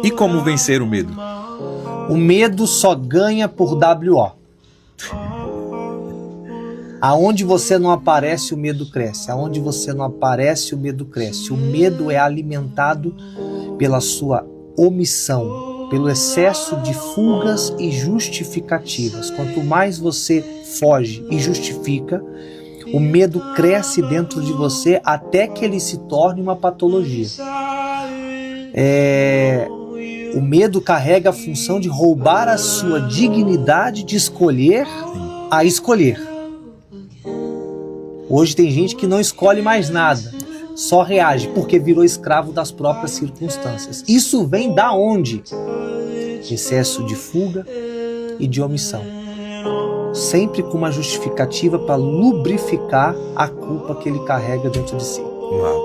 E como vencer o medo? O medo só ganha por WO. Aonde você não aparece, o medo cresce. Aonde você não aparece, o medo cresce. O medo é alimentado pela sua omissão, pelo excesso de fugas e justificativas. Quanto mais você foge e justifica, o medo cresce dentro de você até que ele se torne uma patologia. O medo carrega a função de roubar a sua dignidade de escolher a escolher. Hoje tem gente que não escolhe mais nada, só reage porque virou escravo das próprias circunstâncias. Isso vem da onde? Excesso de fuga e de omissão. Sempre com uma justificativa para lubrificar a culpa que ele carrega dentro de si. Uau.